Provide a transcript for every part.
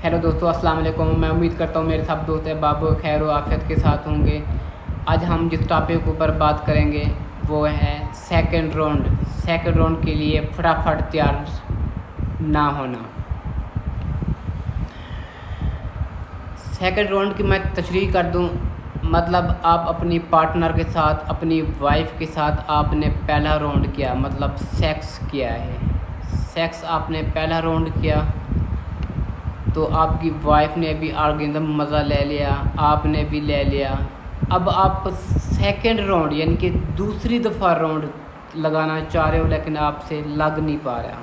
Hello दोस्तों, अस्सलाम वालेकुम। मैं उम्मीद करता हूँ मेरे सब दोस्त अहबाब खैर व आफियत के साथ होंगे। आज हम जिस टॉपिक के ऊपर बात करेंगे वो है सेकंड राउंड। सेकंड राउंड के लिए फटाफट तैयार ना होना। सेकंड राउंड की मैं तशरीह कर दूँ, मतलब आप अपनी पार्टनर के साथ, अपनी वाइफ के साथ आपने पहला राउंड किया, मतलब सेक्स किया है। सेक्स आपने पहला राउंड किया तो आपकी वाइफ ने भी ऑर्गेज़म मज़ा ले लिया, आपने भी ले लिया। अब आप सेकंड राउंड यानी कि दूसरी दफ़ा राउंड लगाना चाह रहे हो लेकिन आपसे लग नहीं पा रहा।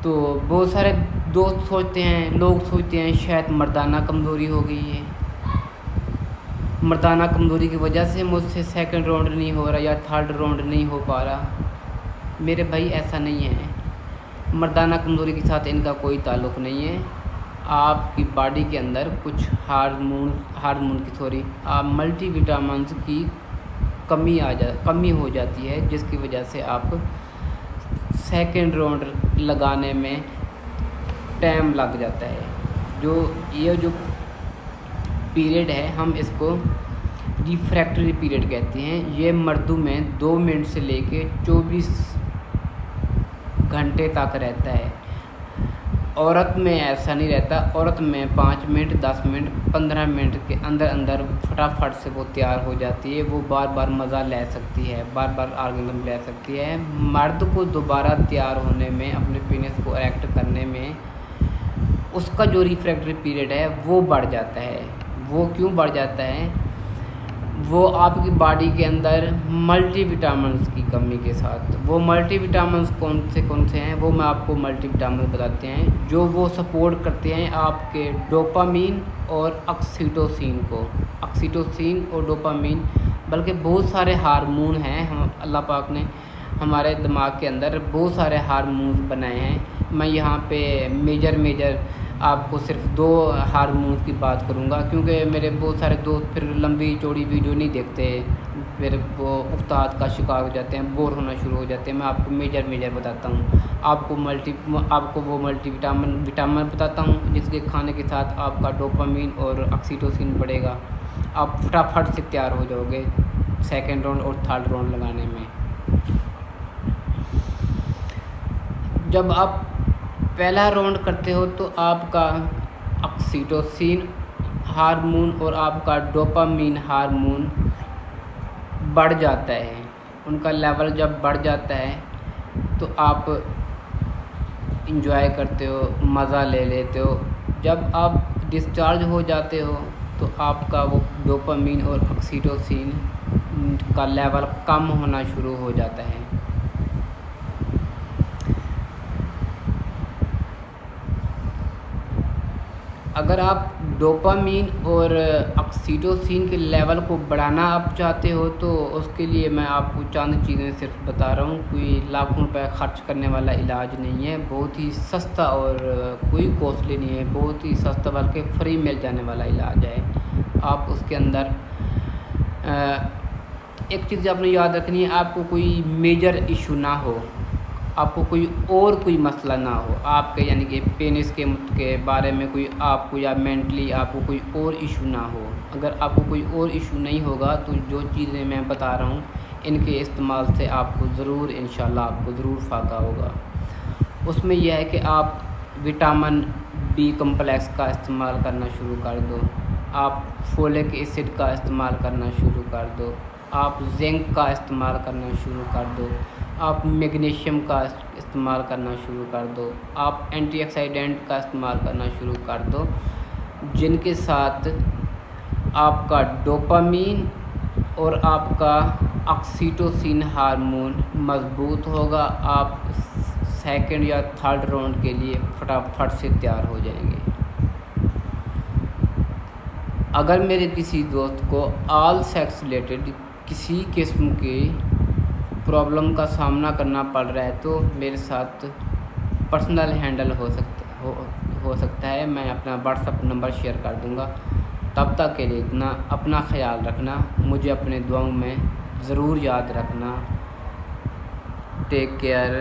तो बहुत सारे दोस्त सोचते हैं, लोग सोचते हैं शायद मर्दाना कमज़ोरी हो गई है, मर्दाना कमज़ोरी की वजह से मुझसे सेकंड राउंड नहीं हो रहा या थर्ड राउंड नहीं हो पा रहा। मेरे भाई ऐसा नहीं है, मर्दाना कमज़ोरी के साथ इनका कोई ताल्लुक़ नहीं है। आपकी बॉडी के अंदर कुछ मल्टीविटामिन्स की कमी हो जाती है, जिसकी वजह से आप सेकंड राउंड लगाने में टाइम लग जाता है। ये जो पीरियड है हम इसको रिफ्रैक्टरी पीरियड कहते हैं। ये मर्दों में 2 मिनट से लेके 24 घंटे तक रहता है। औरत में ऐसा नहीं रहता। औरत में 5 मिनट, 10 मिनट, 15 मिनट के अंदर फटाफट से वो तैयार हो जाती है। वो बार बार मज़ा ले सकती है, बार बार ऑर्गेज़म ले सकती है। मर्द को दोबारा तैयार होने में, अपने पीनिस को इरेक्ट करने में, उसका जो रिफ्रैक्टरी पीरियड है वो बढ़ जाता है। वो क्यों बढ़ जाता है? वो आपकी बॉडी के अंदर मल्टीविटामिन्स की कमी के साथ। वो मल्टीविटामिन्स कौन से हैं, वो मैं आपको मल्टीविटामिन बताते हैं जो वो सपोर्ट करते हैं आपके डोपामीन और ऑक्सीटोसिन को। ऑक्सीटोसिन और डोपामीन, बल्कि बहुत सारे हार्मोन हैं। हम अल्लाह पाक ने हमारे दिमाग के अंदर बहुत सारे हार्मोन बनाए हैं। मैं यहाँ पे मेजर आपको सिर्फ 2 हार्मोन की बात करूँगा, क्योंकि मेरे बहुत सारे दोस्त फिर लंबी चौड़ी वीडियो नहीं देखते, फिर वो उस्ताद का शिकार हो जाते हैं, बोर होना शुरू हो जाते हैं। मैं आपको मेजर बताता हूँ। आपको वो विटामिन बताता हूँ जिसके खाने के साथ आपका डोपामीन और ऑक्सीटोसिन बढ़ेगा। आप फटाफट से तैयार हो जाओगे सेकेंड राउंड और थर्ड राउंड लगाने में। जब आप पहला राउंड करते हो तो आपका ऑक्सीटोसिन हार्मोन और आपका डोपामीन हार्मोन बढ़ जाता है। उनका लेवल जब बढ़ जाता है तो आप इंजॉय करते हो, मज़ा ले लेते हो। जब आप डिस्चार्ज हो जाते हो तो आपका वो डोपामीन और ऑक्सीटोसिन का लेवल कम होना शुरू हो जाता है। अगर आप डोपामीन और ऑक्सीटोसिन के लेवल को बढ़ाना आप चाहते हो तो उसके लिए मैं आपको चंद चीज़ें सिर्फ बता रहा हूँ। कोई लाखों रुपए खर्च करने वाला इलाज नहीं है, बहुत ही सस्ता और कोई कॉस्टली नहीं है, बहुत ही सस्ता बल्कि फ्री मिल जाने वाला इलाज है। आप उसके अंदर एक चीज़ आपने याद रखनी है, आपको कोई मेजर इशू ना हो, आपको कोई मसला ना हो आपके, यानी कि पेनिस के बारे में कोई आपको या मेंटली आपको कोई और इशू ना हो। अगर आपको कोई और इशू नहीं होगा तो जो चीज़ें मैं बता रहा हूँ इनके इस्तेमाल से आपको ज़रूर इंशाल्लाह आपको ज़रूर फ़ायदा होगा। उसमें यह है कि आप विटामिन बी कम्प्लेक्स का इस्तेमाल करना शुरू कर दो, आप फोलिक एसिड का इस्तेमाल करना शुरू कर दो, आप जिंक का इस्तेमाल करना शुरू कर दो, आप मैग्नीशियम का इस्तेमाल करना शुरू कर दो, आप एंटीऑक्सीडेंट का इस्तेमाल करना शुरू कर दो, जिनके साथ आपका डोपामीन और आपका ऑक्सीटोसिन हार्मोन मज़बूत होगा। आप सेकंड या थर्ड राउंड के लिए फटाफट से तैयार हो जाएंगे। अगर मेरे किसी दोस्त को ऑल सेक्स रिलेटेड किसी किस्म की प्रॉब्लम का सामना करना पड़ रहा है तो मेरे साथ पर्सनल हैंडल हो सकता है। मैं अपना व्हाट्सअप नंबर शेयर कर दूंगा। तब तक के लिए इतना, अपना ख्याल रखना, मुझे अपने दुआओं में ज़रूर याद रखना। Take care.